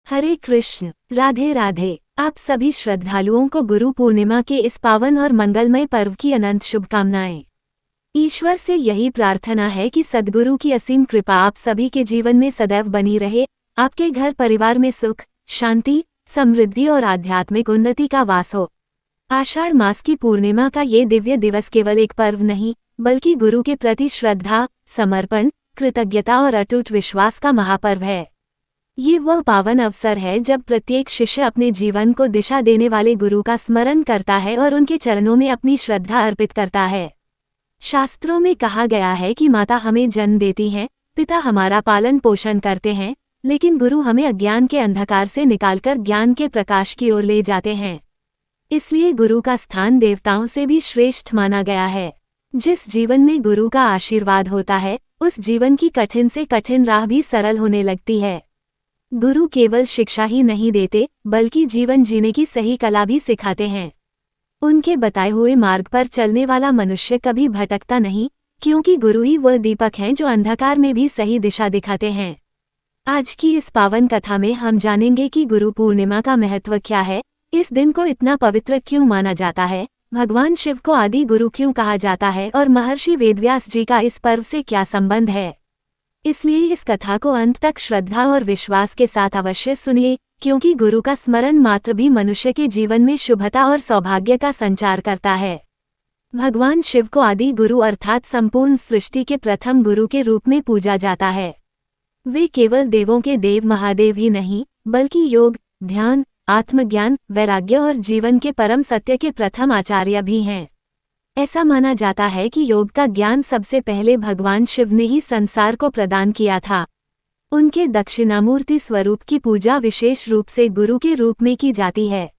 हरे कृष्ण, राधे राधे। आप सभी श्रद्धालुओं को गुरु पूर्णिमा के इस पावन और मंगलमय पर्व की अनंत शुभकामनाएं। ईश्वर से यही प्रार्थना है कि सद्गुरु की असीम कृपा आप सभी के जीवन में सदैव बनी रहे, आपके घर परिवार में सुख, शांति, समृद्धि और आध्यात्मिक उन्नति का वास हो। आषाढ़ मास की पूर्णिमा का ये दिव्य दिवस केवल एक पर्व नहीं, बल्कि गुरु के प्रति श्रद्धा, समर्पण, कृतज्ञता और अटूट विश्वास का महापर्व है। ये वह पावन अवसर है जब प्रत्येक शिष्य अपने जीवन को दिशा देने वाले गुरु का स्मरण करता है और उनके चरणों में अपनी श्रद्धा अर्पित करता है। शास्त्रों में कहा गया है कि माता हमें जन्म देती हैं, पिता हमारा पालन पोषण करते हैं, लेकिन गुरु हमें अज्ञान के अंधकार से निकालकर ज्ञान के प्रकाश की ओर ले जाते हैं। इसलिए गुरु का स्थान देवताओं से भी श्रेष्ठ माना गया है। जिस जीवन में गुरु का आशीर्वाद होता है, उस जीवन की कठिन से कठिन राह भी सरल होने लगती है। गुरु केवल शिक्षा ही नहीं देते, बल्कि जीवन जीने की सही कला भी सिखाते हैं। उनके बताए हुए मार्ग पर चलने वाला मनुष्य कभी भटकता नहीं, क्योंकि गुरु ही वह दीपक हैं जो अंधकार में भी सही दिशा दिखाते हैं। आज की इस पावन कथा में हम जानेंगे कि गुरु पूर्णिमा का महत्व क्या है, इस दिन को इतना पवित्र क्यों माना जाता है, भगवान शिव को आदि गुरु क्यों कहा जाता है और महर्षि वेदव्यास जी का इस पर्व से क्या संबंध है। इसलिए इस कथा को अंत तक श्रद्धा और विश्वास के साथ अवश्य सुनिए, क्योंकि गुरु का स्मरण मात्र भी मनुष्य के जीवन में शुभता और सौभाग्य का संचार करता है। भगवान शिव को आदि गुरु अर्थात संपूर्ण सृष्टि के प्रथम गुरु के रूप में पूजा जाता है। वे केवल देवों के देव महादेव ही नहीं, बल्कि योग, ध्यान, आत्मज्ञान, वैराग्य और जीवन के परम सत्य के प्रथम आचार्य भी हैं। ऐसा माना जाता है कि योग का ज्ञान सबसे पहले भगवान शिव ने ही संसार को प्रदान किया था। उनके दक्षिणामूर्ति स्वरूप की पूजा विशेष रूप से गुरु के रूप में की जाती है।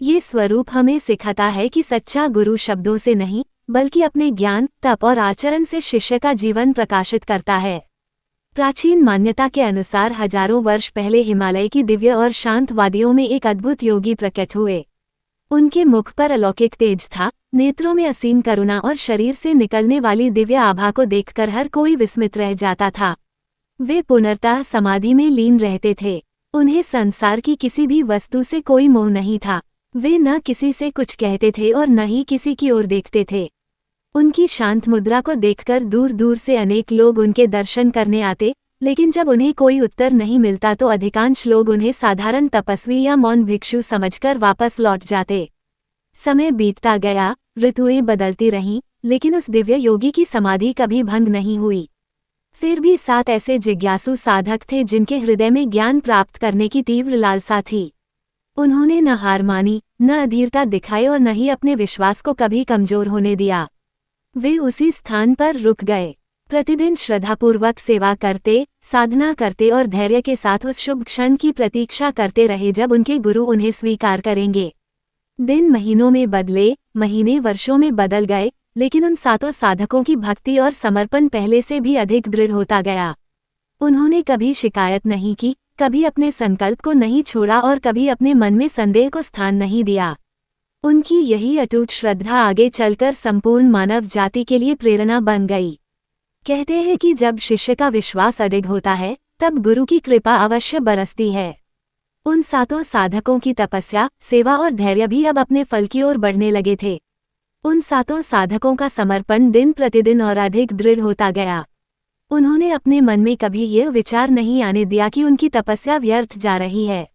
ये स्वरूप हमें सिखाता है कि सच्चा गुरु शब्दों से नहीं, बल्कि अपने ज्ञान, तप और आचरण से शिष्य का जीवन प्रकाशित करता है। प्राचीन मान्यता के अनुसार हजारों वर्ष पहले हिमालय की दिव्य और शांत वादियों में एक अद्भुत योगी प्रकट हुए। उनके मुख पर अलौकिक तेज था, नेत्रों में असीम करुणा और शरीर से निकलने वाली दिव्य आभा को देखकर हर कोई विस्मित रह जाता था। वे पूर्णतः समाधि में लीन रहते थे। उन्हें संसार की किसी भी वस्तु से कोई मोह नहीं था। वे न किसी से कुछ कहते थे और न ही किसी की ओर देखते थे। उनकी शांत मुद्रा को देखकर दूर दूर से अनेक लोग उनके दर्शन करने आते, लेकिन जब उन्हें कोई उत्तर नहीं मिलता तो अधिकांश लोग उन्हें साधारण तपस्वी या मौन भिक्षु समझकर वापस लौट जाते। समय बीतता गया, ऋतुएं बदलती रहीं, लेकिन उस दिव्य योगी की समाधि कभी भंग नहीं हुई। फिर भी 7 ऐसे जिज्ञासु साधक थे जिनके हृदय में ज्ञान प्राप्त करने की तीव्र लालसा थी। उन्होंने न हार मानी, न अधीरता दिखाई और न ही अपने विश्वास को कभी कमजोर होने दिया। वे उसी स्थान पर रुक गए, प्रतिदिन श्रद्धापूर्वक सेवा करते, साधना करते और धैर्य के साथ उस शुभ क्षण की प्रतीक्षा करते रहे जब उनके गुरु उन्हें स्वीकार करेंगे। दिन महीनों में बदले, महीने वर्षों में बदल गए, लेकिन उन 7 साधकों की भक्ति और समर्पण पहले से भी अधिक दृढ़ होता गया। उन्होंने कभी शिकायत नहीं की, कभी अपने संकल्प को नहीं छोड़ा और कभी अपने मन में संदेह को स्थान नहीं दिया। उनकी यही अटूट श्रद्धा आगे चलकर संपूर्ण मानव जाति के लिए प्रेरणा बन गई। कहते हैं कि जब शिष्य का विश्वास अडिग होता है, तब गुरु की कृपा अवश्य बरसती है। उन 7 साधकों की तपस्या, सेवा और धैर्य भी अब अपने फल की ओर बढ़ने लगे थे। उन 7 साधकों का समर्पण दिन प्रतिदिन और अधिक दृढ़ होता गया। उन्होंने अपने मन में कभी यह विचार नहीं आने दिया कि उनकी तपस्या व्यर्थ जा रही है।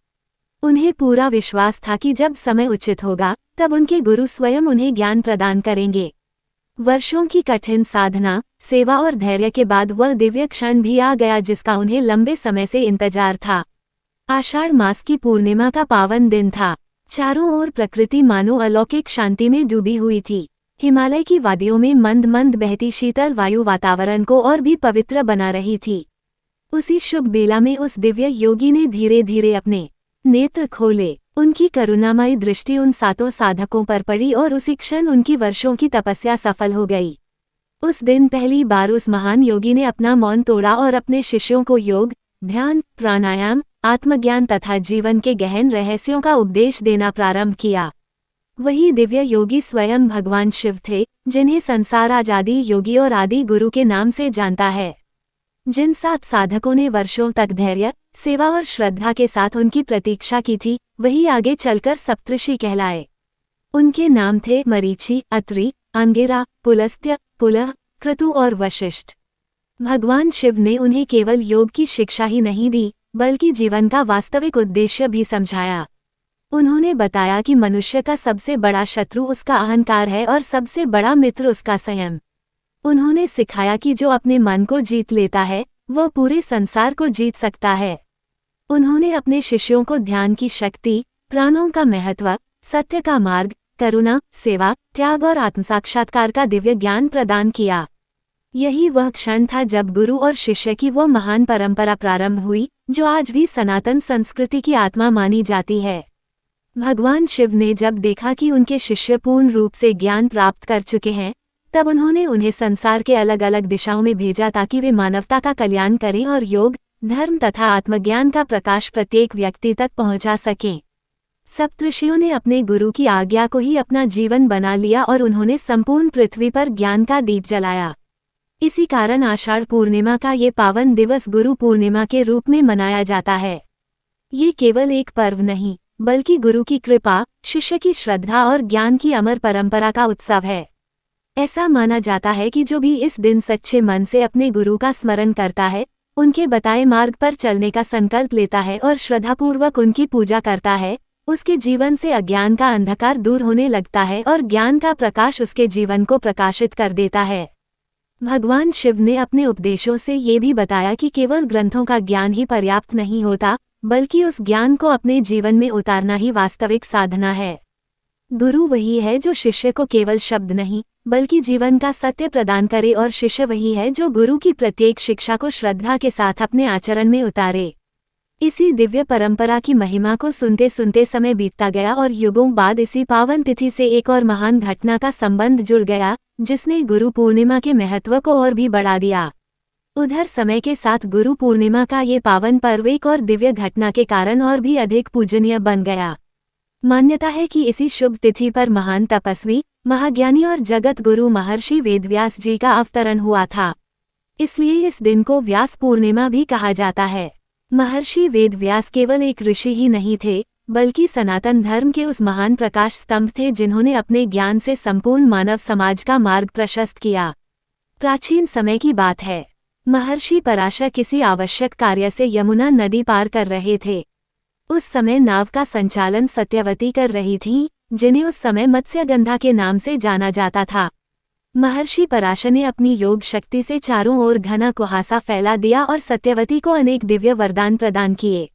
उन्हें पूरा विश्वास था कि जब समय उचित होगा, तब उनके गुरु स्वयं उन्हें ज्ञान प्रदान करेंगे। वर्षों की कठिन साधना, सेवा और धैर्य के बाद वह दिव्य क्षण भी आ गया जिसका उन्हें लंबे समय से इंतजार था। आषाढ़ मास की पूर्णिमा का पावन दिन था। चारों ओर प्रकृति मानो अलौकिक शांति में डूबी हुई थी। हिमालय की वादियों में मंद मंद बहती शीतल वायु वातावरण को और भी पवित्र बना रही थी। उसी शुभ बेला में उस दिव्य योगी ने धीरे धीरे अपने नेत्र खोले। उनकी करुणामयी दृष्टि उन 7 साधकों पर पड़ी और उसी क्षण उनकी वर्षों की तपस्या सफल हो गई। उस दिन पहली बार उस महान योगी ने अपना मौन तोड़ा और अपने शिष्यों को योग, ध्यान, प्राणायाम, आत्मज्ञान तथा जीवन के गहन रहस्यों का उपदेश देना प्रारंभ किया। वही दिव्य योगी स्वयं भगवान शिव थे, जिन्हें संसार आज आदि योगी और आदि गुरु के नाम से जानता है। जिन 7 साधकों ने वर्षों तक धैर्य, सेवा और श्रद्धा के साथ उनकी प्रतीक्षा की थी, वही आगे चलकर सप्तऋषि कहलाए। उनके नाम थे मरीचि, अत्रि, अंगिरा, पुलस्त्य, पुलह, क्रतु और वशिष्ठ। भगवान शिव ने उन्हें केवल योग की शिक्षा ही नहीं दी, बल्कि जीवन का वास्तविक उद्देश्य भी समझाया। उन्होंने बताया कि मनुष्य का सबसे बड़ा शत्रु उसका अहंकार है और सबसे बड़ा मित्र उसका संयम। उन्होंने सिखाया कि जो अपने मन को जीत लेता है, वह पूरे संसार को जीत सकता है। उन्होंने अपने शिष्यों को ध्यान की शक्ति, प्राणों का महत्व, सत्य का मार्ग, करुणा, सेवा, त्याग और आत्मसाक्षात्कार का दिव्य ज्ञान प्रदान किया। यही वह क्षण था जब गुरु और शिष्य की वो महान परंपरा प्रारंभ हुई, जो आज भी सनातन संस्कृति की आत्मा मानी जाती है। भगवान शिव ने जब देखा कि उनके शिष्य पूर्ण रूप से ज्ञान प्राप्त कर चुके हैं, तब उन्होंने उन्हें संसार के अलग अलग दिशाओं में भेजा ताकि वे मानवता का कल्याण करें और योग, धर्म तथा आत्मज्ञान का प्रकाश प्रत्येक व्यक्ति तक पहुंचा सकें। सप्तऋषियों ने अपने गुरु की आज्ञा को ही अपना जीवन बना लिया और उन्होंने संपूर्ण पृथ्वी पर ज्ञान का दीप जलाया। इसी कारण आषाढ़ पूर्णिमा का ये पावन दिवस गुरु पूर्णिमा के रूप में मनाया जाता है। ये केवल एक पर्व नहीं, बल्कि गुरु की कृपा, शिष्य की श्रद्धा और ज्ञान की अमर परंपरा का उत्सव है। ऐसा माना जाता है कि जो भी इस दिन सच्चे मन से अपने गुरु का स्मरण करता है, उनके बताए मार्ग पर चलने का संकल्प लेता है और श्रद्धापूर्वक उनकी पूजा करता है, उसके जीवन से अज्ञान का अंधकार दूर होने लगता है और ज्ञान का प्रकाश उसके जीवन को प्रकाशित कर देता है। भगवान शिव ने अपने उपदेशों से ये भी बताया कि केवल ग्रंथों का ज्ञान ही पर्याप्त नहीं होता, बल्कि उस ज्ञान को अपने जीवन में उतारना ही वास्तविक साधना है। गुरु वही है जो शिष्य को केवल शब्द नहीं, बल्कि जीवन का सत्य प्रदान करे और शिष्य वही है जो गुरु की प्रत्येक शिक्षा को श्रद्धा के साथ अपने आचरण में उतारे। इसी दिव्य परंपरा की महिमा को सुनते सुनते समय बीतता गया और युगों बाद इसी पावन तिथि से एक और महान घटना का संबंध जुड़ गया, जिसने गुरु पूर्णिमा के महत्व को और भी बढ़ा दिया। उधर समय के साथ गुरु पूर्णिमा का ये पावन पर्व एक और दिव्य घटना के कारण और भी अधिक पूजनीय बन गया। मान्यता है कि इसी शुभ तिथि पर महान तपस्वी, महाज्ञानी और जगत गुरु महर्षि वेदव्यास जी का अवतरण हुआ था। इसलिए इस दिन को व्यास पूर्णिमा भी कहा जाता है। महर्षि वेदव्यास केवल एक ऋषि ही नहीं थे, बल्कि सनातन धर्म के उस महान प्रकाश स्तंभ थे जिन्होंने अपने ज्ञान से संपूर्ण मानव समाज का मार्ग प्रशस्त किया। प्राचीन समय की बात है। महर्षि पराशर किसी आवश्यक कार्य से यमुना नदी पार कर रहे थे। उस समय नाव का संचालन सत्यवती कर रही थीं, जिन्हें उस समय मत्स्यगंधा के नाम से जाना जाता था। महर्षि पराशर ने अपनी योग शक्ति से चारों ओर घना कुहासा फैला दिया और सत्यवती को अनेक दिव्य वरदान प्रदान किए।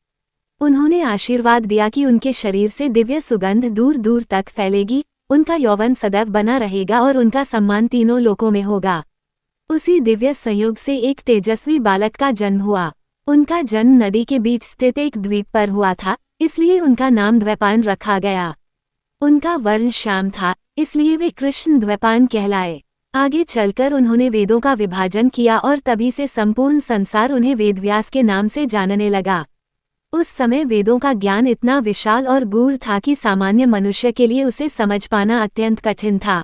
उन्होंने आशीर्वाद दिया कि उनके शरीर से दिव्य सुगंध दूर दूर तक फैलेगी, उनका यौवन सदैव बना रहेगा और उनका सम्मान तीनों लोकों में होगा। उसी दिव्य संयोग से एक तेजस्वी बालक का जन्म हुआ। उनका जन्म नदी के बीच स्थित एक द्वीप पर हुआ था, इसलिए उनका नाम द्वैपायन रखा गया। उनका वर्ण श्याम था, इसलिए वे कृष्ण द्वैपायन कहलाए। आगे चलकर उन्होंने वेदों का विभाजन किया और तभी से संपूर्ण संसार उन्हें वेदव्यास के नाम से जानने लगा। उस समय वेदों का ज्ञान इतना विशाल और गूढ़ था कि सामान्य मनुष्य के लिए उसे समझ पाना अत्यंत कठिन था।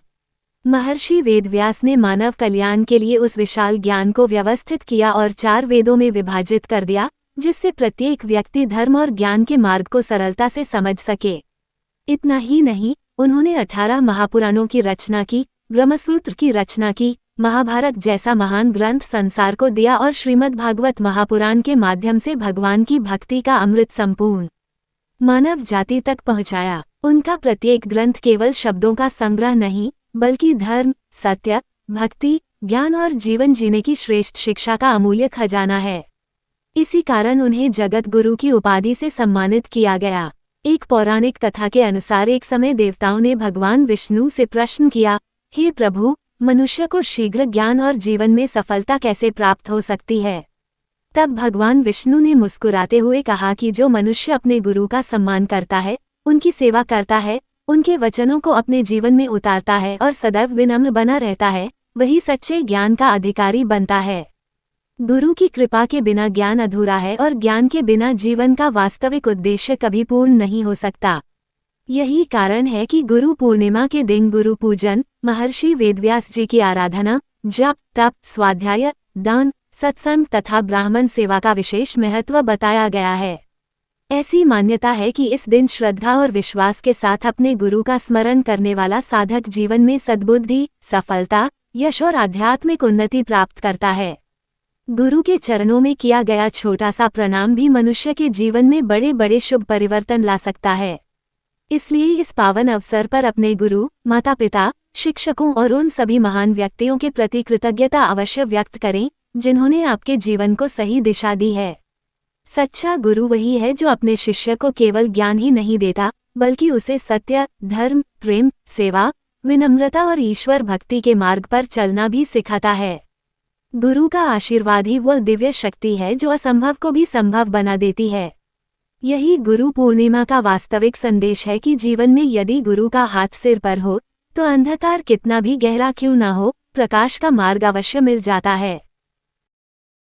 महर्षि वेदव्यास ने मानव कल्याण के लिए उस विशाल ज्ञान को व्यवस्थित किया और 4 वेदों में विभाजित कर दिया, जिससे प्रत्येक व्यक्ति धर्म और ज्ञान के मार्ग को सरलता से समझ सके। इतना ही नहीं, उन्होंने 18 महापुराणों की रचना की, ब्रह्मसूत्र की रचना की, महाभारत जैसा महान ग्रंथ संसार को दिया और श्रीमद् भागवत महापुराण के माध्यम से भगवान की भक्ति का अमृत संपूर्ण मानव जाति तक पहुंचाया। उनका प्रत्येक ग्रंथ केवल शब्दों का संग्रह नहीं, बल्कि धर्म, सत्य, भक्ति, ज्ञान और जीवन जीने की श्रेष्ठ शिक्षा का अमूल्य खजाना है। इसी कारण उन्हें जगत गुरु की उपाधि से सम्मानित किया गया। एक पौराणिक कथा के अनुसार एक समय देवताओं ने भगवान विष्णु से प्रश्न किया, हे प्रभु, मनुष्य को शीघ्र ज्ञान और जीवन में सफलता कैसे प्राप्त हो सकती है? तब भगवान विष्णु ने मुस्कुराते हुए कहा कि जो मनुष्य अपने गुरु का सम्मान करता है, उनकी सेवा करता है, उनके वचनों को अपने जीवन में उतारता है और सदैव विनम्र बना रहता है, वही सच्चे ज्ञान का अधिकारी बनता है। गुरु की कृपा के बिना ज्ञान अधूरा है और ज्ञान के बिना जीवन का वास्तविक उद्देश्य कभी पूर्ण नहीं हो सकता। यही कारण है कि गुरु पूर्णिमा के दिन गुरु पूजन, महर्षि वेदव्यास जी की आराधना, जप, तप, स्वाध्याय, दान, सत्संग तथा ब्राह्मण सेवा का विशेष महत्व बताया गया है। ऐसी मान्यता है कि इस दिन श्रद्धा और विश्वास के साथ अपने गुरु का स्मरण करने वाला साधक जीवन में सद्बुद्धि, सफलता, यश और आध्यात्मिक उन्नति प्राप्त करता है। गुरु के चरणों में किया गया छोटा सा प्रणाम भी मनुष्य के जीवन में बड़े बड़े शुभ परिवर्तन ला सकता है। इसलिए इस पावन अवसर पर अपने गुरु, माता पिता, शिक्षकों और उन सभी महान व्यक्तियों के प्रति कृतज्ञता अवश्य व्यक्त करें जिन्होंने आपके जीवन को सही दिशा दी है। सच्चा गुरु वही है जो अपने शिष्य को केवल ज्ञान ही नहीं देता, बल्कि उसे सत्य, धर्म, प्रेम, सेवा, विनम्रता और ईश्वर भक्ति के मार्ग पर चलना भी सिखाता है। गुरु का आशीर्वाद ही वह दिव्य शक्ति है जो असंभव को भी संभव बना देती है। यही गुरु पूर्णिमा का वास्तविक संदेश है कि जीवन में यदि गुरु का हाथ सिर पर हो तो अंधकार कितना भी गहरा क्यों ना हो, प्रकाश का मार्ग अवश्य मिल जाता है।